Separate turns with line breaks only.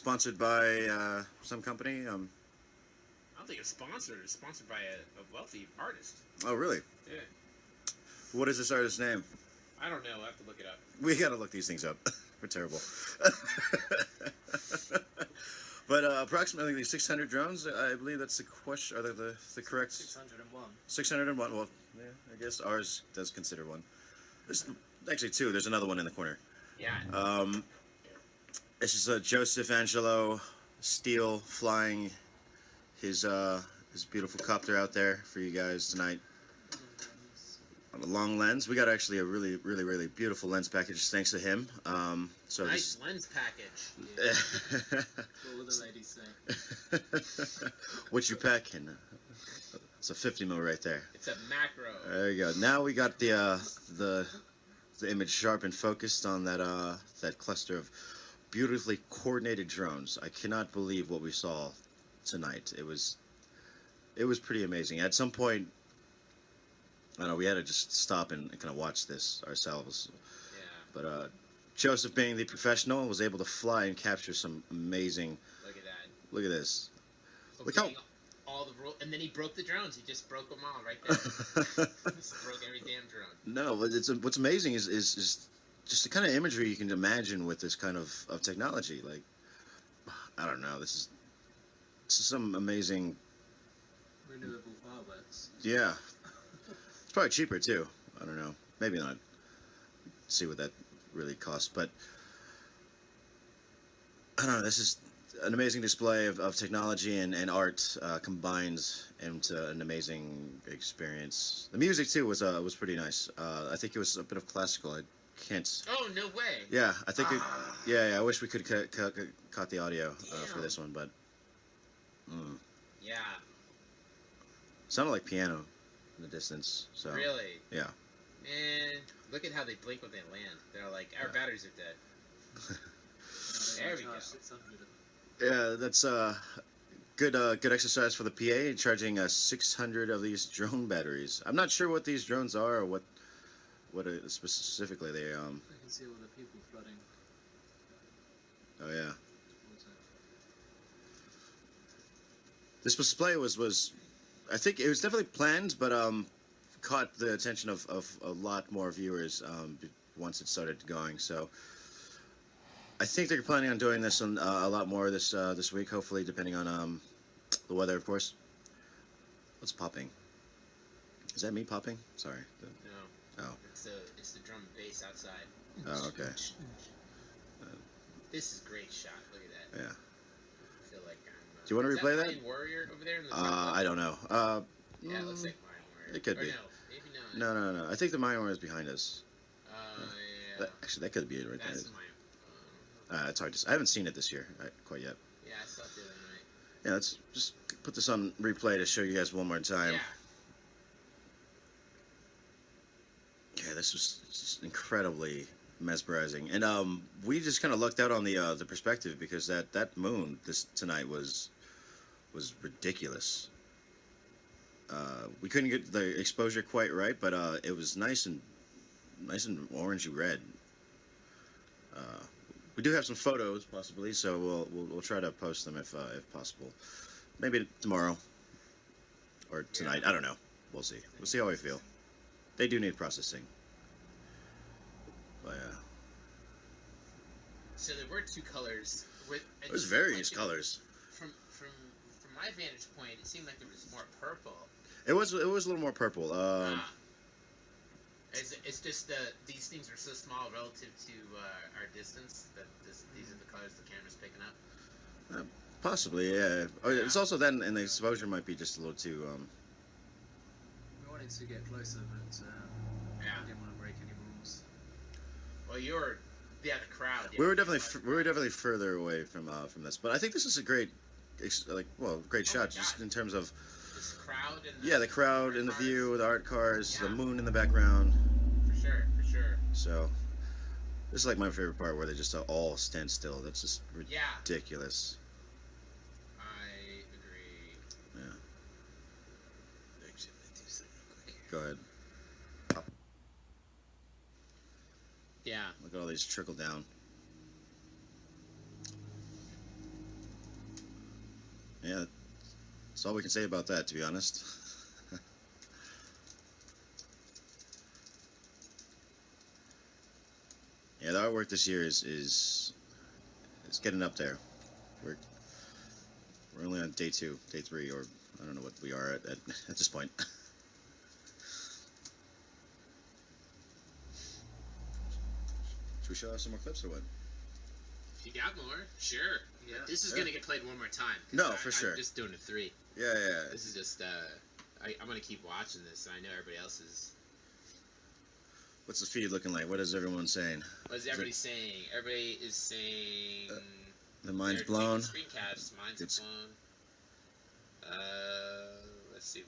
sponsored by some company.
I don't think it's sponsored. It's sponsored by a wealthy artist.
Oh, really?
Yeah.
What is this artist's name?
I don't know. I have to look it up.
We gotta look these things up. We're terrible. But approximately 600 drones. I believe that's the question. Are the correct?
601.
601. Well, yeah, I guess ours does consider one. There's actually two. There's another one in the corner.
Yeah.
This is Joseph Angelo Steele flying his beautiful copter out there for you guys tonight. On a long lens. We got actually a really, really, really beautiful lens package thanks to him. So
Nice lens package.
Yeah. What would the ladies say?
What you packing? It's a 50 mil right there.
It's a macro.
There you go. Now we got the image sharp and focused on that cluster of beautifully coordinated drones. I cannot believe what we saw tonight. It was pretty amazing. At some point, I don't know, we had to just stop and kind of watch this ourselves.
Yeah.
But Joseph, being the professional, was able to fly and capture some amazing.
Look at that.
Look at this. Look
how. All the and then he broke the drones. He just broke them all right there. Just broke every damn drone.
No, what's amazing is just the kind of imagery you can imagine with this kind of technology. Like, I don't know, this is some amazing.
Renewable fireworks.
Yeah. It's probably cheaper too. I don't know. Maybe not. See what that really costs. But I don't know. This is an amazing display of technology and art combined into an amazing experience. The music too was pretty nice. I think it was a bit of classical. I can't.
Oh, no way.
Yeah, I think. Yeah. I wish we could caught the audio for this one, but.
Yeah.
Sounded like piano in the distance. So.
Really?
Yeah.
Man, look at how they blink when they land. They're like, our batteries are dead. There we go.
600.
Yeah, that's good exercise for the PA, charging 600 of these drone batteries. I'm not sure what these drones are or what specifically they
I can see all the people flooding.
Oh yeah. This display was I think it was definitely planned, but caught the attention of a lot more viewers once it started going. So I think they're planning on doing this on a lot more this week, hopefully, depending on the weather, of course. What's popping? Is that me popping? Sorry.
No.
Oh.
It's the drum and bass outside.
Oh, okay.
This is a great shot. Look at that.
Yeah.
I feel like I'm.
Do you want to replay that?
Lion Warrior over there in the
I don't know.
Yeah, it looks like Lion Warrior.
It could be.
No, maybe not.
No. I think the Mayan one is behind us.
Yeah.
Actually, that could be it right
That's
there.
Lion.
It's hard to say. I haven't seen it this year quite yet.
Yeah, I saw it the other night.
Yeah, let's just put this on replay to show you guys one more time.
Yeah.
Yeah, this was just incredibly mesmerizing, and we just kind of lucked out on the perspective because that moon tonight was ridiculous. We couldn't get the exposure quite right, but it was nice and orangey red. We do have some photos possibly, so we'll try to post them if possible. Maybe tomorrow or tonight. Yeah. I don't know. We'll see. We'll see how we feel. They do need processing. But yeah.
So there were two colors.
There's various colors.
From my vantage point, it seemed like there was more purple.
It was a little more purple.
It's just these things are so small relative to our distance that these are the colors the camera's picking up.
Possibly, yeah. It's also then, and the exposure might be just a little too.
We wanted to get closer, but we didn't want to break any rules.
Well, the crowd.
We were definitely further away from this, but I think this is a great, great shot just in terms of.
This crowd
and the crowd and the view, the art cars, the moon in the background.
For sure.
So, this is like my favorite part where they just all stand still. That's just ridiculous.
I agree.
Yeah.
Actually, let me do something real quick here.
Go ahead.
Yeah.
Look at all these trickle down. Yeah, that's all we can say about that, to be honest. Yeah, the artwork this year is it's getting up there. We're we're only on day 2, day 3, or I don't know what we are at this point. Should we show off some more clips or what?
If you got more, sure.
Yeah.
This is
Yeah.
gonna get played one more time.
No, for sure.
I'm just doing a 3.
Yeah, yeah.
This is just I'm gonna keep watching this, and I know everybody else is.
What's the feed looking like? What is everyone saying?
What is everybody saying? Everybody is saying.
The mind's
they're
blown.
taking screen caps. Mine's
It's-
blown. Let's see